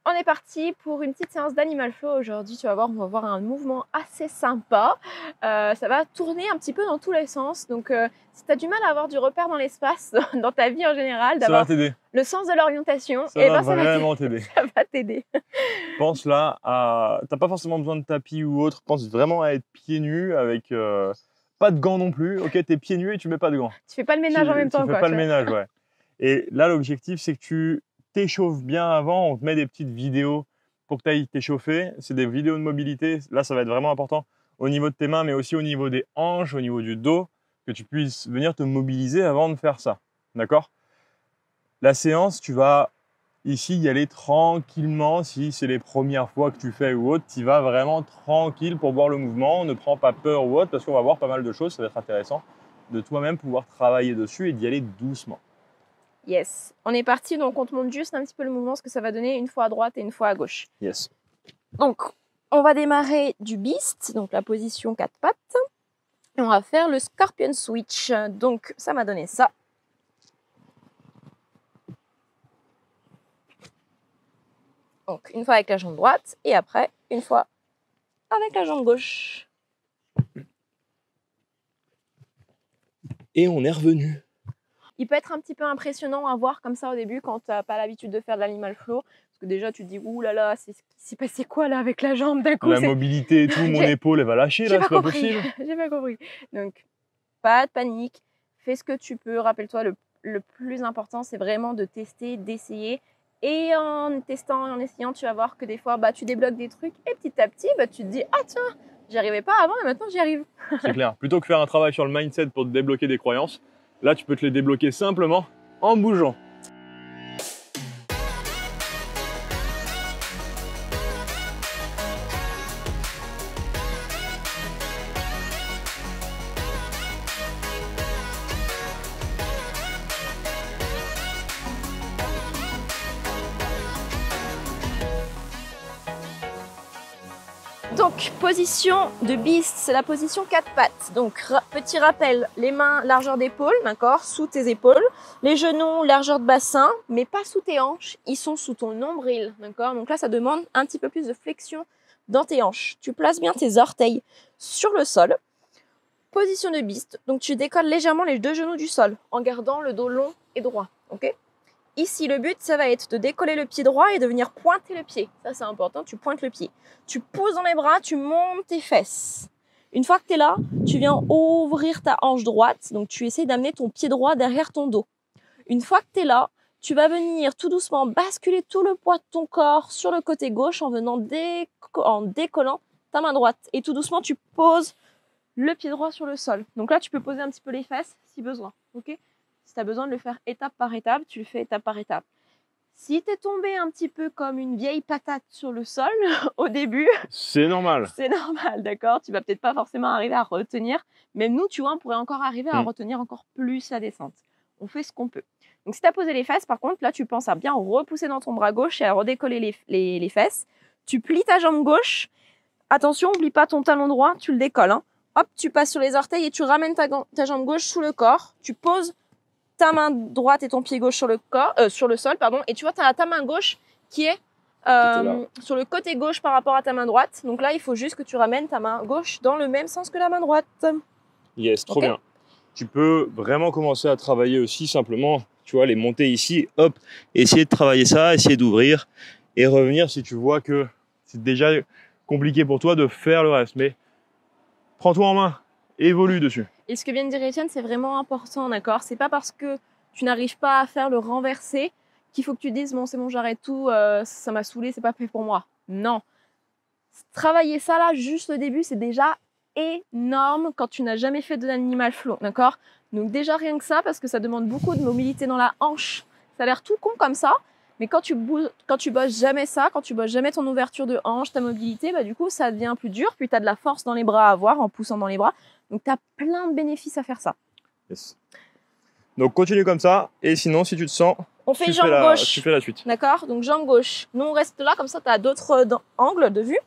on est parti pour une petite séance d'Animal Flow aujourd'hui. Tu vas voir, on va voir un mouvement assez sympa. Ça va tourner un petit peu dans tous les sens. Donc, si tu as du mal à avoir du repère dans l'espace, dans ta vie en général, d'avoir le sens de l'orientation, ça va vraiment t'aider. Ça va t'aider. Pense là à... T'as pas forcément besoin de tapis ou autre. Pense vraiment à être pieds nus avec pas de gants non plus. Ok, t'es pieds nus et tu mets pas de gants. Tu fais pas le ménage en même temps. Tu fais pas le ménage, ouais. Et là, l'objectif, c'est que tu t'échauffes bien avant. On te met des petites vidéos pour que tu ailles t'échauffer. C'est des vidéos de mobilité. Là, ça va être vraiment important au niveau de tes mains, mais aussi au niveau des hanches, au niveau du dos, que tu puisses venir te mobiliser avant de faire ça. D'accord? La séance, tu vas ici y aller tranquillement. Si c'est les premières fois que tu fais ou autre, tu vas vraiment tranquille pour voir le mouvement. Ne prends pas peur ou autre, parce qu'on va voir pas mal de choses. Ça va être intéressant de toi-même pouvoir travailler dessus et d'y aller doucement. Yes, on est parti, donc on te montre juste un petit peu le mouvement, ce que ça va donner une fois à droite et une fois à gauche. Yes. Donc, on va démarrer du beast, donc la position 4 pattes. Et on va faire le scorpion switch. Donc, ça m'a donné ça. Donc, une fois avec la jambe droite et après, une fois avec la jambe gauche. Et on est revenu. Il peut être un petit peu impressionnant à voir comme ça au début quand tu n'as pas l'habitude de faire de l'animal flow. Parce que déjà, tu te dis, ouh là là, c'est passé quoi là avec la jambe d'un coup? La mobilité et tout, mon épaule, elle va lâcher là, c'est pas possible. J'ai pas compris. Donc, pas de panique. Fais ce que tu peux. Rappelle-toi, le plus important, c'est vraiment de tester, d'essayer. Et en testant et en essayant, tu vas voir que des fois, tu débloques des trucs. Et petit à petit, tu te dis, ah tiens, j'y arrivais pas avant et maintenant j'y arrive. C'est clair. Plutôt que faire un travail sur le mindset pour te débloquer des croyances, là, tu peux te les débloquer simplement en bougeant. Donc, position de beast, c'est la position 4 pattes. Donc, petit rappel, les mains largeur d'épaule, d'accord, sous tes épaules. Les genoux largeur de bassin, mais pas sous tes hanches, ils sont sous ton nombril, d'accord. Donc là, ça demande un petit peu plus de flexion dans tes hanches. Tu places bien tes orteils sur le sol. Position de beast, donc tu décolles légèrement les deux genoux du sol en gardant le dos long et droit, ok. Ici, le but, ça va être de décoller le pied droit et de venir pointer le pied. Ça, c'est important, tu pointes le pied. Tu pousses dans les bras, tu montes tes fesses. Une fois que tu es là, tu viens ouvrir ta hanche droite. Donc, tu essaies d'amener ton pied droit derrière ton dos. Une fois que tu es là, tu vas venir tout doucement basculer tout le poids de ton corps sur le côté gauche en décollant ta main droite. Et tout doucement, tu poses le pied droit sur le sol. Donc là, tu peux poser un petit peu les fesses si besoin, ok ? Si tu as besoin de le faire étape par étape, tu le fais étape par étape. Si tu es tombé un petit peu comme une vieille patate sur le sol au début, c'est normal. C'est normal, d'accord? Tu vas peut-être pas forcément arriver à retenir. Même nous, tu vois, on pourrait encore arriver à retenir encore plus la descente. On fait ce qu'on peut. Donc, si tu as posé les fesses, par contre, là, tu penses à bien repousser dans ton bras gauche et à redécoller les fesses. Tu plies ta jambe gauche. Attention, n'oublie pas ton talon droit, tu le décolles. Hein. Hop, tu passes sur les orteils et tu ramènes ta jambe gauche sous le corps. Tu poses ta main droite et ton pied gauche sur le sol, pardon, et tu vois, tu as ta main gauche qui est sur le côté gauche par rapport à ta main droite. Donc là, il faut juste que tu ramènes ta main gauche dans le même sens que la main droite. Yes, trop bien. Tu peux vraiment commencer à travailler aussi simplement, tu vois, les montées ici, hop, essayer de travailler ça, essayer d'ouvrir et revenir si tu vois que c'est déjà compliqué pour toi de faire le reste. Mais prends-toi en main, évolue dessus. Et ce que vient de dire Etienne, c'est vraiment important, d'accord? C'est pas parce que tu n'arrives pas à faire le renversé qu'il faut que tu dises bon, c'est bon, j'arrête tout, ça m'a saoulé, c'est pas fait pour moi. Non. Travailler ça là, juste au début, c'est déjà énorme quand tu n'as jamais fait de l'animal flow, d'accord? Donc déjà rien que ça, parce que ça demande beaucoup de mobilité dans la hanche. Ça a l'air tout con comme ça, mais quand tu bosses jamais ça, quand tu bosses jamais ton ouverture de hanche, ta mobilité, du coup ça devient plus dur, puis tu as de la force dans les bras à avoir en poussant dans les bras. Donc, tu as plein de bénéfices à faire ça. Yes. Donc, continue comme ça. Et sinon, si tu te sens, on fait jambe gauche. Tu fais la suite. D'accord? Donc, jambe gauche. Nous, on reste là. Comme ça, tu as d'autres angles de vue.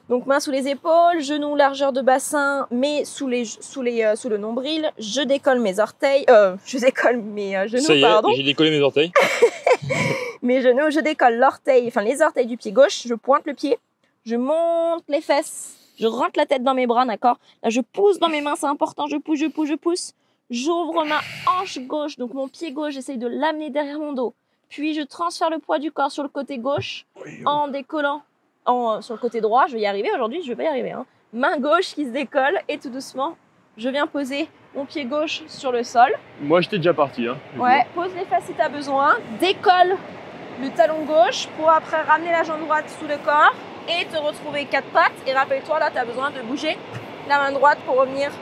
Donc main sous les épaules, genoux largeur de bassin, mais sous le nombril. Je décolle mes orteils, je décolle mes genoux, Ça y est, pardon. j'ai décollé mes orteils. Mes genoux, je décolle l'orteil, enfin les orteils du pied gauche, je pointe le pied, je monte les fesses, je rentre la tête dans mes bras, d'accord? Là, je pousse dans mes mains, c'est important, je pousse, je pousse, je pousse. J'ouvre ma hanche gauche, donc mon pied gauche, j'essaye de l'amener derrière mon dos. Puis je transfère le poids du corps sur le côté gauche en décollant sur le côté droit. Je vais y arriver aujourd'hui, je vais pas y arriver. Hein. Main gauche qui se décolle et tout doucement, je viens poser mon pied gauche sur le sol. Moi, j'étais déjà parti. Hein, ouais, pose les fesses si tu as besoin. Décolle le talon gauche pour après ramener la jambe droite sous le corps et te retrouver quatre pattes. Et rappelle-toi, là, tu as besoin de bouger la main droite pour revenir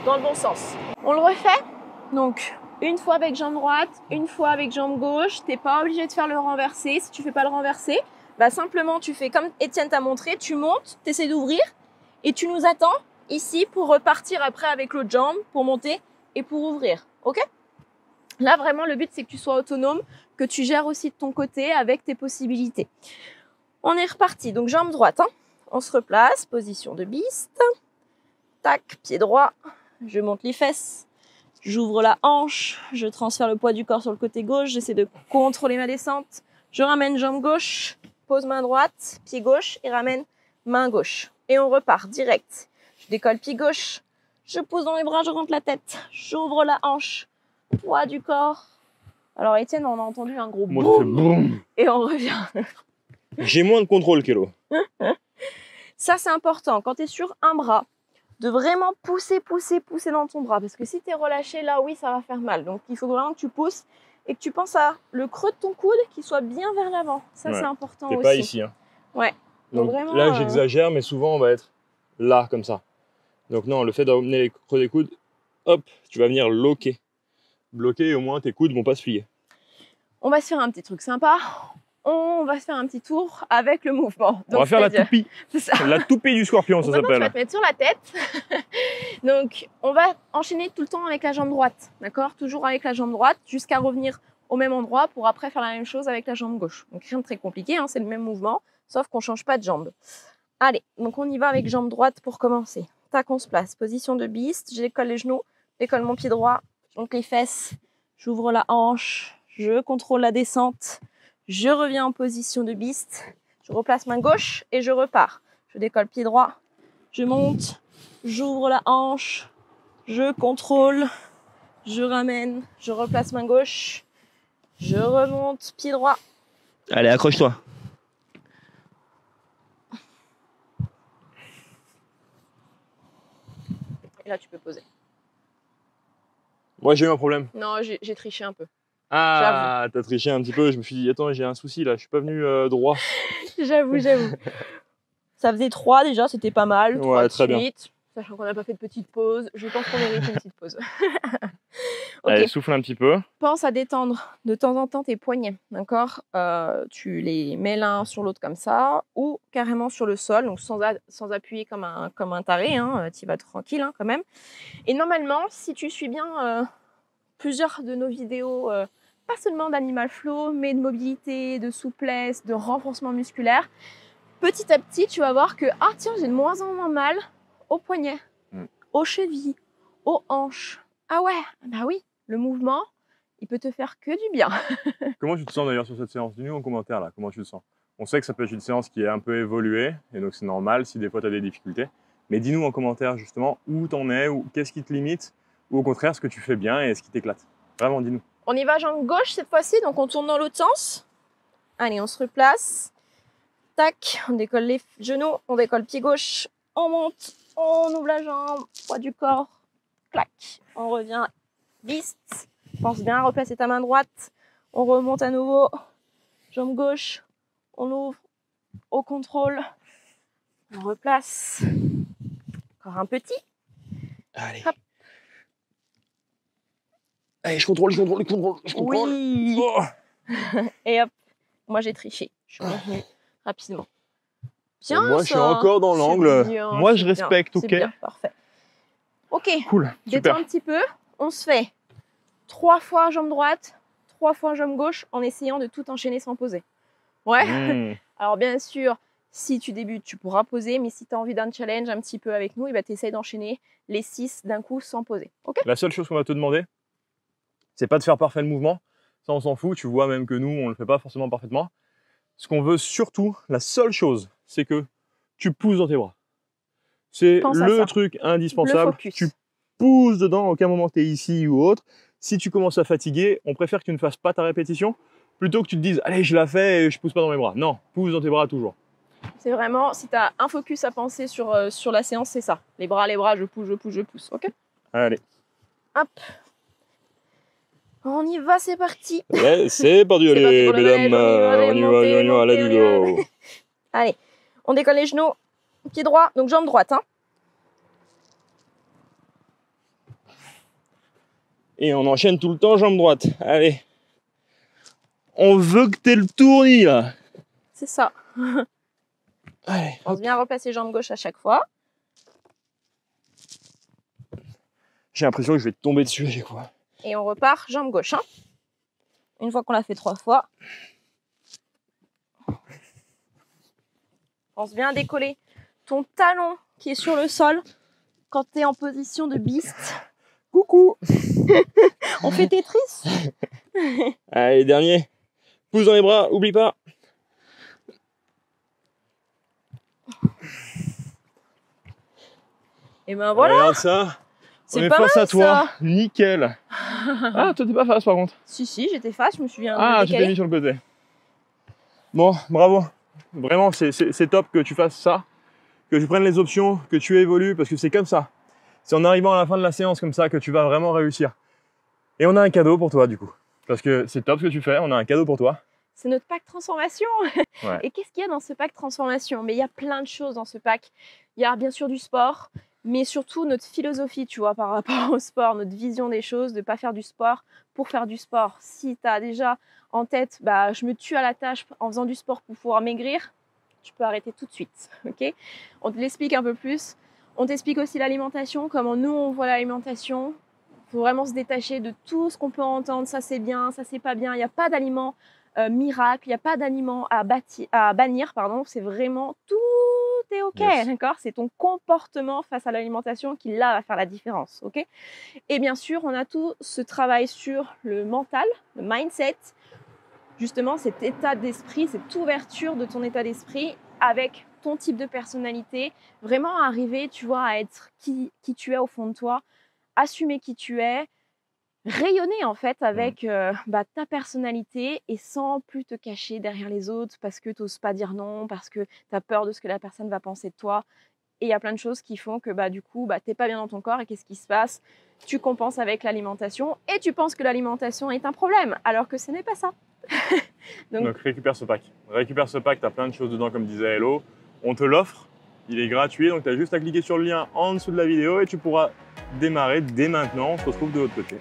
dans le bon sens. On le refait. Donc, une fois avec jambe droite, une fois avec jambe gauche. T'es pas obligé de faire le renversé. Si tu fais pas le renversé, bah simplement tu fais comme Étienne t'a montré, tu montes, tu essaies d'ouvrir et tu nous attends ici pour repartir après avec l'autre jambe pour monter et pour ouvrir. Ok? Là, vraiment, le but, c'est que tu sois autonome, que tu gères aussi de ton côté avec tes possibilités. On est reparti. Donc, jambe droite. Hein. On se replace. Position de biste. Tac, pied droit. Je monte les fesses. J'ouvre la hanche. Je transfère le poids du corps sur le côté gauche. J'essaie de contrôler ma descente. Je ramène jambe gauche. Pose main droite. Pied gauche. Et ramène main gauche. Et on repart direct. Je décolle pied gauche. Je pose dans mes bras. Je rentre la tête. J'ouvre la hanche. Poids du corps. Alors Étienne, on a entendu un gros moi, boum, boum. Et on revient. J'ai moins de contrôle, Kélo. Ça, c'est important. Quand tu es sur un bras, de vraiment pousser dans ton bras. Parce que si tu es relâché, là, oui, ça va faire mal. Donc, il faut vraiment que tu pousses et que tu penses à le creux de ton coude qui soit bien vers l'avant. Ça, c'est important aussi. T'es pas ici. Hein. Ouais. Donc vraiment, là, j'exagère, mais souvent, on va être là, comme ça. Donc non, le fait d'emmener les creux des coudes, hop, tu vas venir loquer. Bloquer et au moins tes coudes vont pas se plier. On va se faire un petit truc sympa. On va se faire un petit tour avec le mouvement. Donc, on va faire la toupie. C'est ça. La toupie du scorpion, ça s'appelle. Tu vas te mettre sur la tête. Donc, on va enchaîner tout le temps avec la jambe droite. D'accord? Toujours avec la jambe droite jusqu'à revenir au même endroit pour après faire la même chose avec la jambe gauche. Donc, rien de très compliqué, hein, c'est le même mouvement, sauf qu'on change pas de jambe. Allez, donc on y va avec jambe droite pour commencer. Tac, on se place. Position de biste. Je décolle les genoux, je décolle mon pied droit, je monte les fesses, j'ouvre la hanche, je contrôle la descente. Je reviens en position de biste, je replace main gauche et je repars. Je décolle pied droit, je monte, j'ouvre la hanche, je contrôle, je ramène, je replace main gauche, je remonte pied droit. Allez, accroche-toi. Et là, tu peux poser. Moi, j'ai eu un problème. Non, j'ai triché un peu. Ah, t'as triché un petit peu. Je me suis dit, attends, j'ai un souci là, je suis pas venu droit. J'avoue. Ça faisait 3 déjà, c'était pas mal. 3 Ouais, très bien. Sachant qu'on n'a pas fait de petite pause, je pense qu'on mérite une petite pause. Okay. Allez, souffle un petit peu. Pense à détendre de temps en temps tes poignets, d'accord? Tu les mets l'un sur l'autre comme ça, ou carrément sur le sol, donc sans appuyer comme un taré, hein, tu vas tranquille hein, quand même. Et normalement, si tu suis bien plusieurs de nos vidéos, pas seulement d'Animal Flow, mais de mobilité, de souplesse, de renforcement musculaire, petit à petit, tu vas voir que, ah tiens, j'ai de moins en moins mal aux poignets, aux chevilles, aux hanches. Ah ouais, bah oui, le mouvement, il peut te faire que du bien. Comment tu te sens d'ailleurs sur cette séance? Dis-nous en commentaire là, comment tu te sens? On sait que ça peut être une séance qui est un peu évoluée, et donc c'est normal si des fois tu as des difficultés. Mais dis-nous en commentaire justement où t'en es, ou qu'est-ce qui te limite, ou au contraire ce que tu fais bien et ce qui t'éclate. Vraiment, dis-nous. On y va jambe gauche cette fois-ci, donc on tourne dans l'autre sens. Allez, on se replace. Tac, on décolle les genoux, on décolle pied gauche, on monte, on ouvre la jambe, poids du corps, clac. On revient, biste. Pense bien à replacer ta main droite. On remonte à nouveau, jambe gauche, on ouvre, au contrôle, on replace. Encore un petit. Allez. Hop. Allez, je contrôle. Oui. Oh. Et hop, moi j'ai triché. Je suis revenue rapidement. Bien, moi, ça. je suis encore dans l'angle. Moi, je respecte, bien, ok. c'est bien, parfait. Ok, cool, détends super. un petit peu. On se fait 3 fois jambe droite, 3 fois jambe gauche en essayant de tout enchaîner sans poser. Ouais. Alors bien sûr, Si tu débutes, tu pourras poser, mais si tu as envie d'un challenge un petit peu avec nous, et ben, tu essayes d'enchaîner les 6 d'un coup sans poser. Okay, la seule chose qu'on va te demander, c'est pas de faire parfait le mouvement. Ça, on s'en fout. Tu vois même que nous, on le fait pas forcément parfaitement. Ce qu'on veut surtout, la seule chose, c'est que tu pousses dans tes bras. C'est le truc indispensable. Tu pousses dedans, à aucun moment tu es ici ou autre. Si tu commences à fatiguer, on préfère que tu ne fasses pas ta répétition plutôt que tu te dises « Allez, je la fais et je pousse pas dans mes bras ». Non, pousse dans tes bras toujours. C'est vraiment, si tu as un focus à penser sur la séance, c'est ça. Les bras, je pousse, je pousse, je pousse. Ok. Allez. Hop. On y va, c'est parti. Ouais, c'est parti, allez, mesdames. On y va, let's go. Allez, on décolle les genoux, pied droit, donc jambe droite. Hein. Et on enchaîne tout le temps jambe droite. Allez. On veut que t'aies le tournis, là. C'est ça. Allez, on se vient replacer jambe gauche à chaque fois. J'ai l'impression que je vais tomber dessus à chaque fois. Et on repart jambe gauche. Hein. Une fois qu'on l'a fait 3 fois. Pense bien à décoller ton talon qui est sur le sol quand tu es en position de beast. Coucou. On fait Tetris. Allez, dernier. Pousse dans les bras, oublie pas. Et ben voilà. Regarde ça. C'est on est pas face mal, à toi. ça. Nickel. Ah, toi t'es pas face par contre. Si, j'étais face, je me souviens. Ah, tu t'es mis sur le côté. Bon, bravo. Vraiment, c'est top que tu fasses ça, que tu prennes les options, que tu évolues, parce que c'est comme ça. C'est en arrivant à la fin de la séance comme ça que tu vas vraiment réussir. Et on a un cadeau pour toi du coup. Parce que c'est top ce que tu fais, on a un cadeau pour toi. C'est notre pack transformation. Ouais. Et qu'est-ce qu'il y a dans ce pack transformation? Mais il y a plein de choses dans ce pack. Il y a bien sûr du sport, mais surtout notre philosophie, tu vois, par rapport au sport, notre vision des choses, de ne pas faire du sport pour faire du sport. Si tu as déjà en tête, bah, je me tue à la tâche en faisant du sport pour pouvoir maigrir, tu peux arrêter tout de suite. Okay, on te l'explique un peu plus. On t'explique aussi l'alimentation, comment nous on voit l'alimentation. Il faut vraiment se détacher de tout ce qu'on peut entendre, ça c'est bien, ça c'est pas bien. Il n'y a pas d'aliment miracle, il n'y a pas d'aliment à bannir, pardon. C'est vraiment tout est ok, yes. D'accord. C'est ton comportement face à l'alimentation qui là va faire la différence, ok. Et bien sûr, on a tout ce travail sur le mental, le mindset, justement cet état d'esprit, cette ouverture de ton état d'esprit avec ton type de personnalité, vraiment arriver, tu vois, à être qui tu es au fond de toi, assumer qui tu es, rayonner en fait avec ta personnalité et sans plus te cacher derrière les autres parce que tu n'oses pas dire non, parce que tu as peur de ce que la personne va penser de toi. Et il y a plein de choses qui font que du coup, tu n'es pas bien dans ton corps et qu'est-ce qui se passe? Tu compenses avec l'alimentation et tu penses que l'alimentation est un problème alors que ce n'est pas ça. Donc récupère ce pack. Récupère ce pack, tu as plein de choses dedans comme disait Hello. On te l'offre, il est gratuit, donc tu as juste à cliquer sur le lien en dessous de la vidéo et tu pourras démarrer dès maintenant. On se retrouve de l'autre côté.